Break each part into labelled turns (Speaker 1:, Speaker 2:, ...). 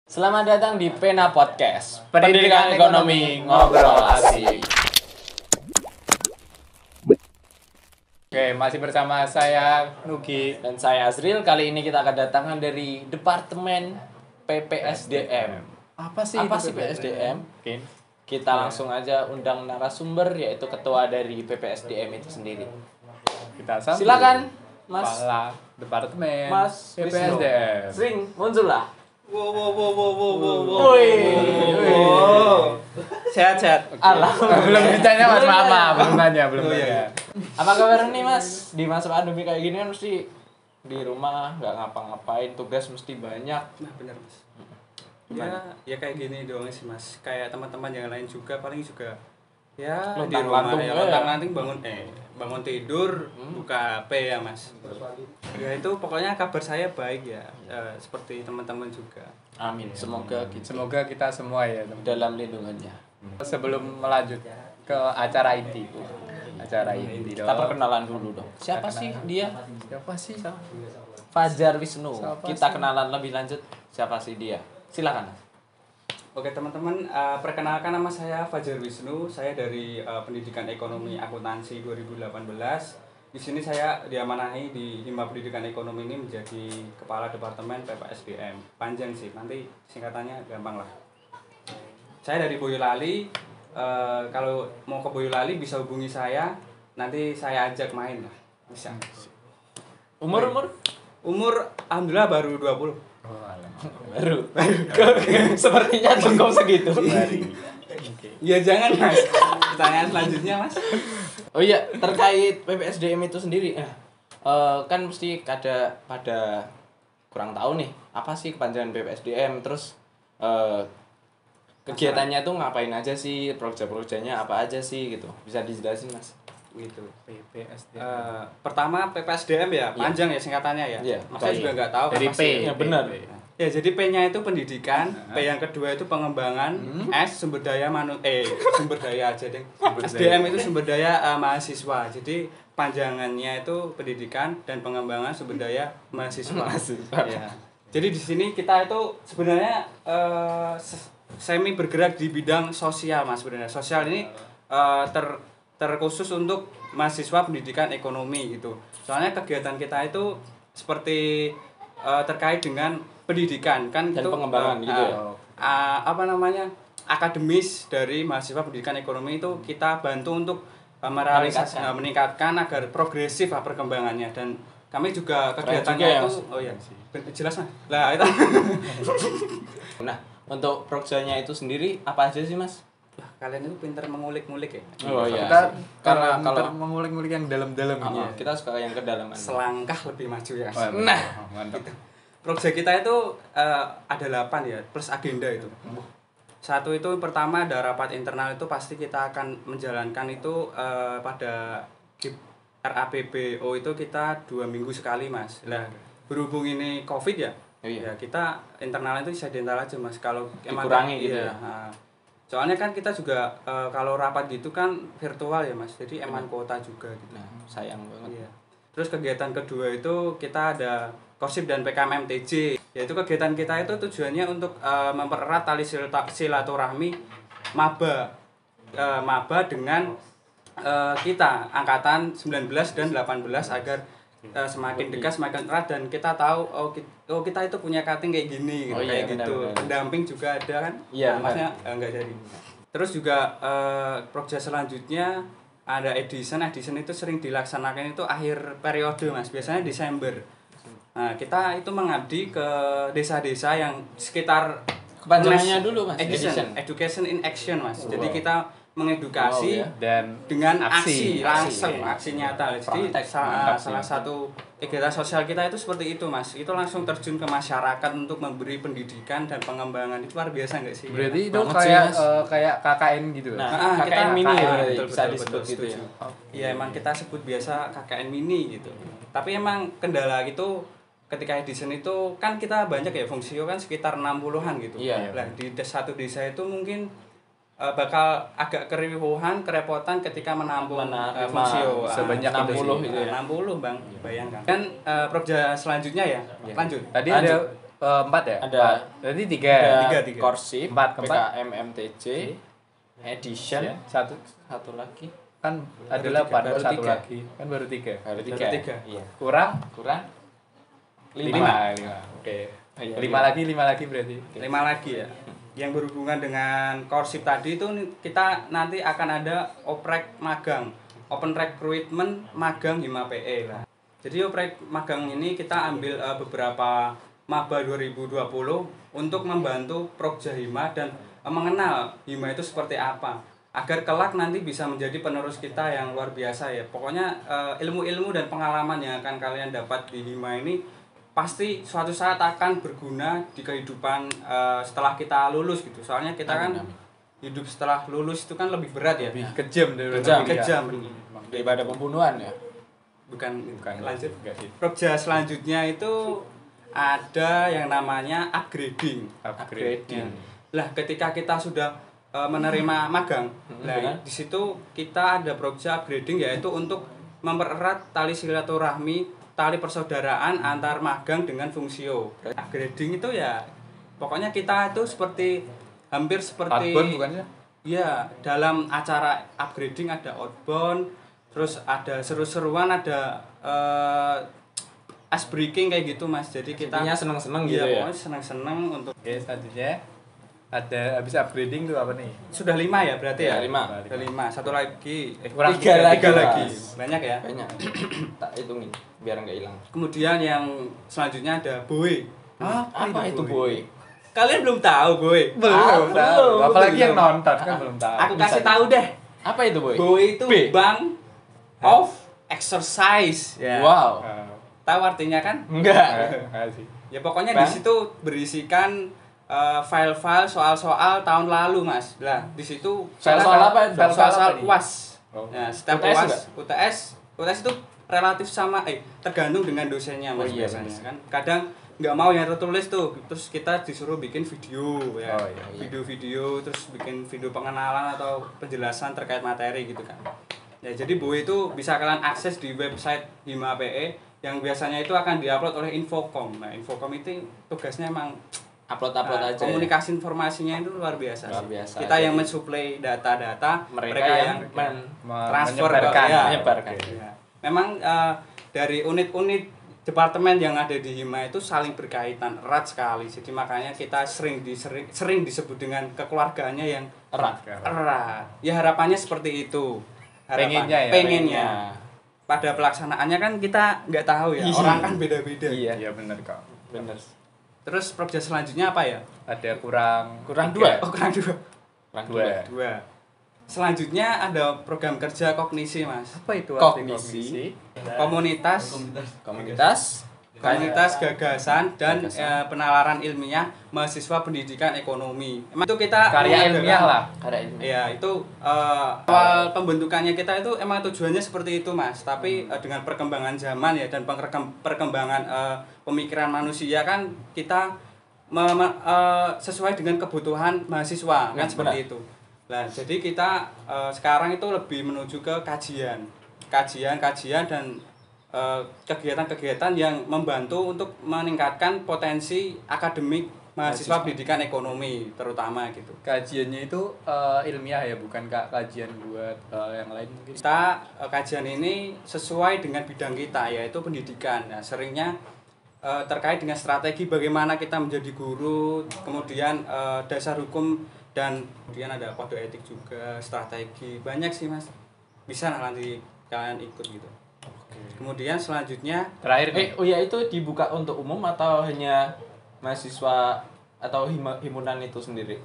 Speaker 1: Selamat datang di Pena Podcast,
Speaker 2: Pendidikan Ekonomi, Ngobrol Asik. Oke, masih bersama saya Nugi.
Speaker 1: dan saya Azril. Kali ini kita kedatangan dari Departemen PPSDM.
Speaker 2: Apa
Speaker 1: Apa sih PPSDM?
Speaker 2: Mungkin
Speaker 1: Kita langsung aja undang narasumber, yaitu ketua dari PPSDM itu sendiri.
Speaker 2: kita sambut.
Speaker 1: Silakan, Mas.
Speaker 2: Kepala Departemen
Speaker 1: Mas Wisnu.
Speaker 2: PPSDM.
Speaker 1: Sering muncul lah.
Speaker 3: Wow.
Speaker 1: Woi.
Speaker 3: Sehat.
Speaker 1: Alah.
Speaker 2: Belum ditanya Mas, maaf, belum nanya.
Speaker 3: Oh, iya.
Speaker 1: Apa kabar nih Mas? Di masa pandemi kayak gini kan mesti di rumah nggak ngapa-ngapain, tugas mesti banyak.
Speaker 3: Nah, benar, Mas. Ya kayak gini doang sih, Mas. Kayak teman-teman yang lain juga paling juga ya di rumah
Speaker 1: Lontang-lantung
Speaker 3: ya,
Speaker 1: ya.
Speaker 3: lontang-lantung bangun tidur, buka HP ya, Mas. Ya itu pokoknya kabar saya baik ya. Seperti teman-teman juga.
Speaker 1: Amin.
Speaker 2: Semoga kita semua ya, teman.
Speaker 1: dalam lindungannya.
Speaker 2: Sebelum melanjut ke acara inti. Acara inti
Speaker 1: Kita perkenalan dulu dong. Siapa sih dia?
Speaker 2: Siapa sih?
Speaker 1: Fajar Wisnu.
Speaker 2: Siapa
Speaker 1: Kita
Speaker 2: sih?
Speaker 1: kenalan lebih lanjut. Siapa sih dia? Silakan.
Speaker 3: Oke teman-teman, perkenalkan nama saya Fajar Wisnu. Saya dari Pendidikan Ekonomi Akuntansi 2018. Di sini saya diamanahi di Hima Pendidikan Ekonomi ini menjadi Kepala Departemen PPSDM. Panjang sih, nanti singkatannya gampang lah. Saya dari Boyolali. Kalau mau ke Boyolali bisa hubungi saya. Nanti saya ajak main lah. Bisa.
Speaker 1: Umur?
Speaker 3: Umur alhamdulillah baru 20.
Speaker 2: Oh, alam.
Speaker 1: Baru. Sepertinya cukup segitu.
Speaker 3: Ya jangan Mas. Pertanyaan selanjutnya Mas.
Speaker 1: Oh iya, terkait PPSDM itu sendiri. Kan mesti pada kurang tahu nih, apa sih kepanjangan PPSDM, terus kegiatannya tuh ngapain aja sih, proyek-proyeknya apa aja sih gitu. Bisa dijelasin, Mas?
Speaker 3: Gitu.
Speaker 2: PPSDM.
Speaker 3: Pertama PPSDM ya, panjang ya singkatannya ya.
Speaker 1: Iya,
Speaker 3: Saya
Speaker 1: baik.
Speaker 3: juga nggak tahu
Speaker 2: Dari
Speaker 3: apa
Speaker 2: P.
Speaker 3: sih.
Speaker 1: Ya, benar.
Speaker 3: Ya, jadi P-nya itu pendidikan, P yang kedua itu pengembangan, S sumber daya sumber daya aja deh. SDM itu sumber daya mahasiswa. Jadi panjangannya itu pendidikan dan pengembangan sumber daya mahasiswa. Ya. Jadi di sini kita itu sebenarnya semi bergerak di bidang sosial Mas sebenarnya. Sosial ini terkhusus untuk mahasiswa pendidikan ekonomi gitu. Soalnya kegiatan kita itu seperti terkait dengan pendidikan kan
Speaker 1: Dan
Speaker 3: itu
Speaker 1: pengembangan gitu ya?
Speaker 3: akademis dari mahasiswa pendidikan ekonomi itu kita bantu untuk meningkatkan agar progresif perkembangannya, dan kami juga kegiatannya
Speaker 1: juga ya,
Speaker 3: itu
Speaker 1: Mas?
Speaker 3: jelas Mas. Lah itu
Speaker 1: Nah, untuk proyeknya itu sendiri apa aja sih, Mas?
Speaker 3: Lah, kalian itu pintar mengulik-ngulik ya.
Speaker 1: Oh iya.
Speaker 2: Kita
Speaker 1: Karena
Speaker 2: kalau
Speaker 1: kalau
Speaker 2: mengulik-ngulik yang dalam-dalam
Speaker 1: Oh,
Speaker 2: ya.
Speaker 1: kita suka yang kedalaman.
Speaker 3: Selangkah lebih maju ya.
Speaker 1: Nah.
Speaker 2: Mantap.
Speaker 3: Proyek kita itu ada 8 ya, plus agenda itu. Satu itu pertama ada rapat internal, itu pasti kita akan menjalankan itu pada RAPBO itu kita 2 minggu sekali Mas. Nah, berhubung ini COVID ya,
Speaker 1: Oh, iya.
Speaker 3: ya kita internal itu bisa diental aja Mas. Kalau
Speaker 1: Dikurangi gitu
Speaker 3: iya,
Speaker 1: ya?
Speaker 3: soalnya kan kita juga kalau rapat gitu kan virtual ya Mas, jadi eman kuota juga gitu.
Speaker 1: Nah, sayang banget.
Speaker 3: Iya. Terus kegiatan kedua itu kita ada Korsip dan PKM MTJ. Yaitu kegiatan kita itu tujuannya untuk mempererat tali silaturahmi maba dengan kita angkatan 19 dan 18 agar semakin dekat, semakin erat, dan kita tahu kita itu punya cutting kayak gini gitu,
Speaker 1: Oh iya,
Speaker 3: kayak gitu.
Speaker 1: benar.
Speaker 3: Pendamping juga ada kan?
Speaker 1: Iya,
Speaker 3: Nah, Masnya enggak jadi. Terus juga proyek selanjutnya ada edition itu sering dilaksanakan itu akhir periode Mas, biasanya Desember. Nah, kita itu mengabdi ke desa-desa yang sekitar
Speaker 1: Kepanjangannya dulu, Mas.
Speaker 3: Education in Action Mas. Jadi kita mengedukasi
Speaker 1: Wow, ya.
Speaker 2: Dan
Speaker 3: dengan aksi langsung,
Speaker 1: Aksi.
Speaker 3: aksi nyata. Jadi
Speaker 1: Praktek.
Speaker 3: salah satu kegiatan sosial kita itu seperti itu Mas. Itu langsung terjun ke masyarakat untuk memberi pendidikan dan pengembangan. Itu luar biasa nggak sih?
Speaker 2: berarti itu
Speaker 1: Banget sih,
Speaker 2: kayak
Speaker 1: Mas.
Speaker 2: kayak KKN gitu.
Speaker 1: Nah,
Speaker 3: kita
Speaker 1: KKN mini ya,
Speaker 3: KKN,
Speaker 1: berarti
Speaker 3: betul,
Speaker 1: bisa
Speaker 3: betul,
Speaker 1: disebut
Speaker 3: betul,
Speaker 1: gitu ya.
Speaker 3: setuju. Iya, emang kita sebut biasa KKN mini gitu. Tapi emang kendala itu ketika edition itu kan kita banyak ya, fungsio kan sekitar 60-an gitu.
Speaker 1: Iya.
Speaker 3: Nah, di satu desa itu mungkin bakal agak keriuhan, kerepotan ketika menampung fungsio
Speaker 2: sebanyak
Speaker 1: 60
Speaker 2: itu
Speaker 1: itu ya.
Speaker 3: 60 Bang, bayangkan. Dan proyek selanjutnya ya, lanjut.
Speaker 2: Tadi
Speaker 1: Lanjut.
Speaker 2: ada 4 ya?
Speaker 1: Ada.
Speaker 2: Berarti 3.
Speaker 1: Ada
Speaker 3: Tiga.
Speaker 1: Korsip,
Speaker 2: Empat, keempat.
Speaker 1: PKM MTJ, Edition, satu lagi.
Speaker 2: Kan ada 8,
Speaker 1: baru
Speaker 2: satu
Speaker 1: tiga.
Speaker 2: lagi. Kan baru 3.
Speaker 1: Baru
Speaker 3: Baru
Speaker 1: 3.
Speaker 3: tiga.
Speaker 1: Iya.
Speaker 2: Kurang
Speaker 1: Kurang 5.
Speaker 2: 5. Oke.
Speaker 1: Iya,
Speaker 2: 5 lagi berarti.
Speaker 3: 5 lagi ya. Yang berhubungan dengan Korsip tadi itu kita nanti akan ada oprek magang, open recruitment magang Hima PE lah. Jadi oprek magang ini kita ambil beberapa maba 2020 untuk membantu Prokja Hima dan mengenal Hima itu seperti apa agar kelak nanti bisa menjadi penerus kita yang luar biasa ya. Pokoknya ilmu-ilmu dan pengalaman yang akan kalian dapat di Hima ini pasti suatu saat akan berguna di kehidupan setelah kita lulus gitu. Soalnya kita kan hidup setelah lulus itu kan lebih berat ya.
Speaker 2: Kejam
Speaker 1: Kejam.
Speaker 3: Lebih kejam.
Speaker 1: Daripada pembunuhan ya.
Speaker 3: Bukan lanjut.
Speaker 2: Enggak sih.
Speaker 3: Prokja selanjutnya itu ada yang namanya upgrading.
Speaker 2: Upgrading.
Speaker 3: Lah ketika kita sudah menerima magang,
Speaker 1: benar.
Speaker 3: di situ kita ada Prokja upgrading yaitu untuk mempererat tali silaturahmi, tali persaudaraan antar magang dengan fungsio. Upgrading itu ya pokoknya kita itu seperti hampir seperti
Speaker 2: Outbound bukannya?
Speaker 3: Iya, dalam acara upgrading ada outbound, terus ada seru-seruan, ada ice breaking kayak gitu Mas. Jadi kita
Speaker 1: Intinya seneng-seneng
Speaker 3: iya,
Speaker 1: gitu ya.
Speaker 3: pokoknya seneng-seneng untuk
Speaker 2: Oke, selanjutnya ada habis upgrading tuh apa nih?
Speaker 3: sudah 5 ya berarti ya?
Speaker 1: Ya, 5.
Speaker 3: Sudah 5. Satu lagi
Speaker 2: Kurang
Speaker 1: tiga
Speaker 3: tiga
Speaker 1: lagi,
Speaker 3: lagi.
Speaker 1: Mas.
Speaker 3: Banyak ya.
Speaker 1: Banyak. Tak hitungin biar nggak hilang.
Speaker 3: Kemudian yang selanjutnya ada boy.
Speaker 1: Apa itu boy?
Speaker 3: Kalian belum tahu boy?
Speaker 2: Belum tahu.
Speaker 1: belum.
Speaker 2: Apalagi yang nonton kan belum tahu.
Speaker 3: Aku kasih tahu deh.
Speaker 1: Apa itu boy?
Speaker 3: Boy itu
Speaker 1: B.
Speaker 3: bank of exercise. Ya.
Speaker 1: Wow.
Speaker 3: Tahu artinya kan?
Speaker 1: Enggak.
Speaker 2: Sih.
Speaker 3: Ya pokoknya
Speaker 1: Bang?
Speaker 3: di situ berisikan file-file soal-soal tahun lalu Mas. Lah di situ
Speaker 1: Soal-soal apa?
Speaker 3: Soal-soal
Speaker 2: apa nih?
Speaker 3: UAS.
Speaker 2: Oh.
Speaker 3: Nah, setiap
Speaker 1: UTS
Speaker 3: UAS, UTS itu relatif sama tergantung dengan dosennya Mas
Speaker 1: Oh, iya,
Speaker 3: biasanya
Speaker 1: benar.
Speaker 3: kan. Kadang nggak mau yang tertulis tuh, terus kita disuruh bikin video ya.
Speaker 2: Oh, iya,
Speaker 1: iya.
Speaker 3: Video-video terus bikin video pengenalan atau penjelasan terkait materi gitu kan. Ya jadi Bu itu bisa kalian akses di website Hima PE yang biasanya itu akan diupload oleh Infocom. Nah, Infocom itu tugasnya emang
Speaker 1: Upload aja.
Speaker 3: komunikasi informasinya itu luar biasa.
Speaker 1: Luar
Speaker 3: sih.
Speaker 1: biasa.
Speaker 3: Kita yang
Speaker 1: Jadi,
Speaker 3: mensuplai data-data,
Speaker 1: mereka yang
Speaker 3: transfer ke
Speaker 2: menyebarkan.
Speaker 3: ya,
Speaker 1: menyebarkan.
Speaker 3: ya. Memang dari unit-unit departemen yang ada di Hima itu saling berkaitan erat sekali. Jadi makanya kita sering disebut dengan kekeluargaannya yang
Speaker 1: erat.
Speaker 3: erat. Ya harapannya seperti itu.
Speaker 2: Pengennya ya,
Speaker 3: Pengennya. Pada pelaksanaannya kan kita nggak tahu ya.
Speaker 1: Iya.
Speaker 3: Orang kan beda-beda.
Speaker 1: Iya.
Speaker 2: Iya benar kok.
Speaker 1: Bener.
Speaker 3: Terus Prokja selanjutnya apa ya?
Speaker 2: Ada kurang
Speaker 1: Kurang
Speaker 2: tiga.
Speaker 1: dua.
Speaker 3: Oh, kurang dua.
Speaker 1: Kurang
Speaker 2: Dua.
Speaker 3: Dua. Selanjutnya ada program kerja kognisi, Mas.
Speaker 2: Apa itu
Speaker 1: Kognisi.
Speaker 3: Komunitas gagasan dan penalaran ilmiah mahasiswa pendidikan ekonomi. Emang itu kita
Speaker 2: Karya
Speaker 3: mengadakan-
Speaker 2: ilmiah lah.
Speaker 1: Karya ilmiah.
Speaker 3: Ya, itu awal pembentukannya kita itu emang tujuannya seperti itu, Mas. Tapi dengan perkembangan zaman ya dan perkembangan pemikiran manusia kan kita sesuai dengan kebutuhan mahasiswa kan seperti itu. Nah, jadi kita sekarang itu lebih menuju ke kajian dan kegiatan-kegiatan yang membantu untuk meningkatkan potensi akademik mahasiswa pendidikan ekonomi terutama gitu.
Speaker 2: Kajiannya itu ilmiah ya, bukan kajian buat yang lain mungkin.
Speaker 3: Kita kajian ini sesuai dengan bidang kita yaitu pendidikan. Nah, seringnya terkait dengan strategi bagaimana kita menjadi guru, kemudian dasar hukum dan kemudian ada kode etik juga, strategi. Banyak sih, Mas. Bisa nanti kalian ikut gitu. Kemudian selanjutnya
Speaker 2: Terakhir nih.
Speaker 1: Oh ya, itu dibuka untuk umum atau hanya mahasiswa atau himpunan itu sendiri?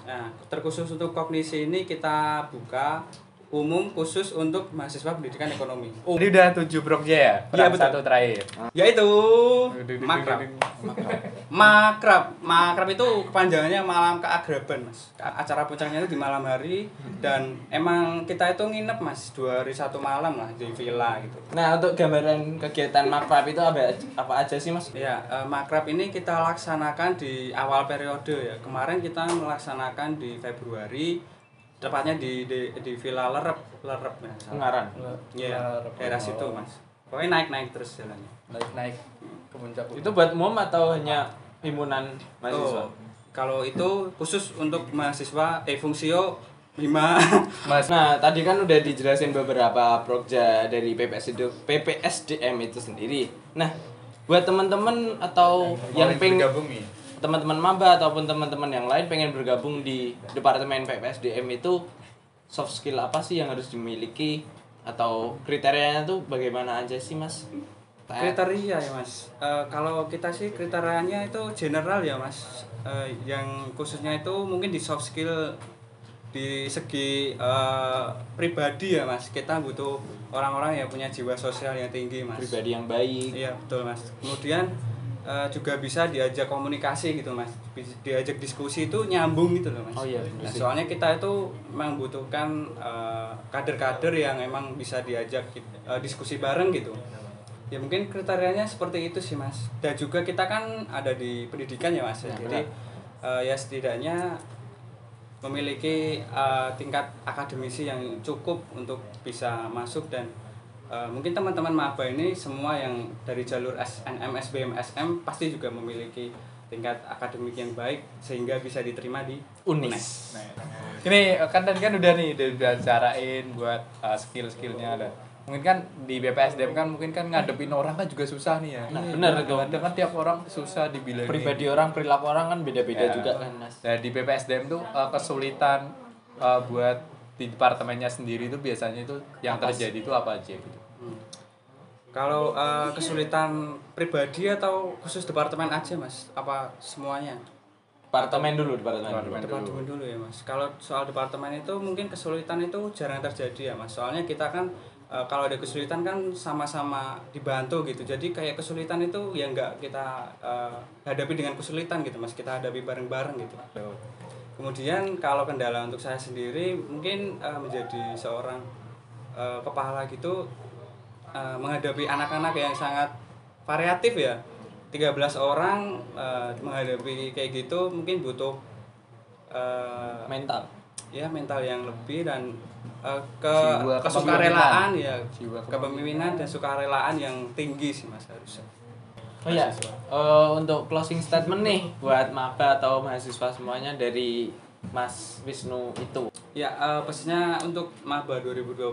Speaker 3: nah, terkhusus untuk kognisi ini kita buka umum khusus untuk mahasiswa pendidikan ekonomi.
Speaker 2: Ini udah 7 Prokja ya?
Speaker 3: Iya,
Speaker 2: Kurang
Speaker 3: betul.
Speaker 2: satu terakhir.
Speaker 3: Yaitu makrab. Makrab itu kepanjangannya malam keagraban, Mas. Acara puncaknya itu di malam hari dan emang kita itu nginep, Mas, 2 hari 1 malam lah di villa gitu.
Speaker 1: Nah, untuk gambaran kegiatan makrab itu apa aja sih, Mas?
Speaker 3: Ya, makrab ini kita laksanakan di awal periode ya. Kemarin kita melaksanakan di Februari, tepatnya di Villa Lerep ya.
Speaker 1: Ungaran.
Speaker 3: Iya, daerah situ, Mas. Pokoknya naik terus jalannya.
Speaker 2: Naik ke puncak.
Speaker 1: Itu buat umum atau hanya himpunan mahasiswa?
Speaker 3: Kalau itu khusus untuk mahasiswa Fungsio 5.
Speaker 2: Mas,
Speaker 1: Nah, tadi kan udah dijelasin beberapa prokja dari PPSDM itu sendiri. Nah, buat teman-teman atau yang pengen
Speaker 2: bergabung nih.
Speaker 1: teman-teman maba ataupun teman-teman yang lain pengen bergabung di departemen PPSDM itu soft skill apa sih yang harus dimiliki atau kriterianya tuh bagaimana aja sih, Mas?
Speaker 3: Kriteria ya Mas. Kalau kita sih kriterianya itu general ya Mas. Yang khususnya itu mungkin di soft skill di segi pribadi ya Mas. Kita butuh orang-orang yang punya jiwa sosial yang tinggi Mas.
Speaker 1: Pribadi yang baik.
Speaker 3: Iya betul Mas. Kemudian juga bisa diajak komunikasi gitu Mas. Diajak diskusi itu nyambung gitu loh Mas.
Speaker 1: Oh iya,
Speaker 3: Nah, soalnya kita itu membutuhkan kader-kader yang emang bisa diajak diskusi bareng gitu. Ya mungkin kriterianya seperti itu sih Mas. Dan juga kita kan ada di pendidikan ya Mas.
Speaker 1: Ya,
Speaker 3: Jadi ya setidaknya memiliki tingkat akademisi yang cukup untuk bisa masuk dan mungkin teman-teman maba ini semua yang dari jalur SNM, SBM, SM pasti juga memiliki tingkat akademik yang baik sehingga bisa diterima di
Speaker 1: UNES.
Speaker 2: Ini kan tadi kan udah bicarain buat skill-skillnya ada. Mungkin kan di BPSDM kan mungkin kan ngadepin orang kan juga susah nih ya.
Speaker 1: Nah, benar itu.
Speaker 2: Kadang kan tiap orang susah dibilangin.
Speaker 1: Pribadi orang, perilaku orang kan beda-beda
Speaker 2: Ya.
Speaker 1: juga kan, Mas.
Speaker 2: Nah, di BPSDM tuh kesulitan buat di departemennya sendiri itu biasanya itu yang
Speaker 1: Apa
Speaker 2: terjadi itu apa aja gitu.
Speaker 3: Kalau kesulitan pribadi atau khusus departemen aja Mas? Apa semuanya?
Speaker 1: Departemen dulu.
Speaker 3: Departemen dulu ya Mas. Kalau soal departemen itu mungkin kesulitan itu jarang terjadi ya Mas. Soalnya kita kan kalau ada kesulitan kan sama-sama dibantu gitu. Jadi kayak kesulitan itu ya nggak kita hadapi dengan kesulitan gitu Mas. Kita hadapi bareng-bareng gitu. Kemudian kalau kendala untuk saya sendiri mungkin menjadi seorang kepala gitu menghadapi anak-anak yang sangat variatif ya. 13 orang menghadapi kayak gitu mungkin butuh
Speaker 1: Mental.
Speaker 3: ya mental yang lebih dan
Speaker 2: Jiwa
Speaker 3: kesukarelaan ya,
Speaker 2: Jiwa
Speaker 3: kepemimpinan dan sukarelaan yang tinggi sih Mas harusnya.
Speaker 1: Oh iya, untuk closing statement nih buat maba atau mahasiswa semuanya dari Mas Wisnu itu.
Speaker 3: Ya pesannya untuk maba 2020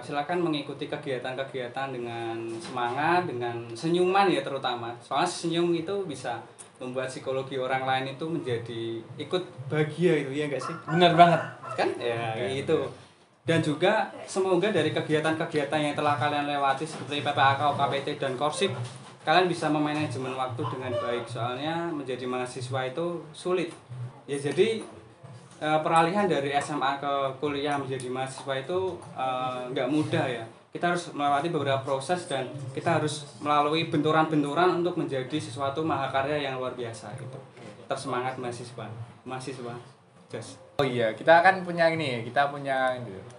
Speaker 3: silakan mengikuti kegiatan-kegiatan dengan semangat, dengan senyuman ya terutama. Soalnya senyum itu bisa membuat psikologi orang lain itu menjadi ikut bahagia itu ya enggak sih?
Speaker 1: Bener banget.
Speaker 3: Kan? Ya itu. Dan juga semoga dari kegiatan-kegiatan yang telah kalian lewati seperti PPAK, KPT dan Korsip, kalian bisa memanajemen waktu dengan baik. Soalnya menjadi mahasiswa itu sulit. Ya jadi peralihan dari SMA ke kuliah menjadi mahasiswa itu nggak mudah ya. Kita harus melewati beberapa proses dan kita harus melalui benturan-benturan untuk menjadi sesuatu mahakarya yang luar biasa gitu. Tetap semangat mahasiswa. Just.
Speaker 2: Oh iya, kita kan punya ini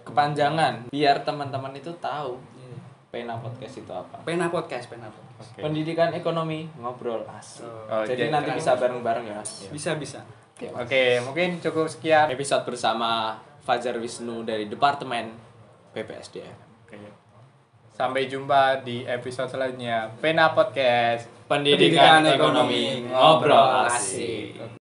Speaker 1: Kepanjangan biar teman-teman itu tahu Pena Podcast itu apa.
Speaker 3: Pena Podcast.
Speaker 2: Okay.
Speaker 1: Pendidikan ekonomi ngobrol asik.
Speaker 2: Oh,
Speaker 1: Jadi nanti bisa bareng-bareng ya, Mas.
Speaker 3: Bisa.
Speaker 2: Oke, mungkin cukup sekian
Speaker 1: Episode bersama Fajar Wisnu dari Departemen PPSDM.
Speaker 2: Oke. Sampai jumpa di episode selanjutnya Pena Podcast.
Speaker 1: Pendidikan ekonomi ngobrol asik.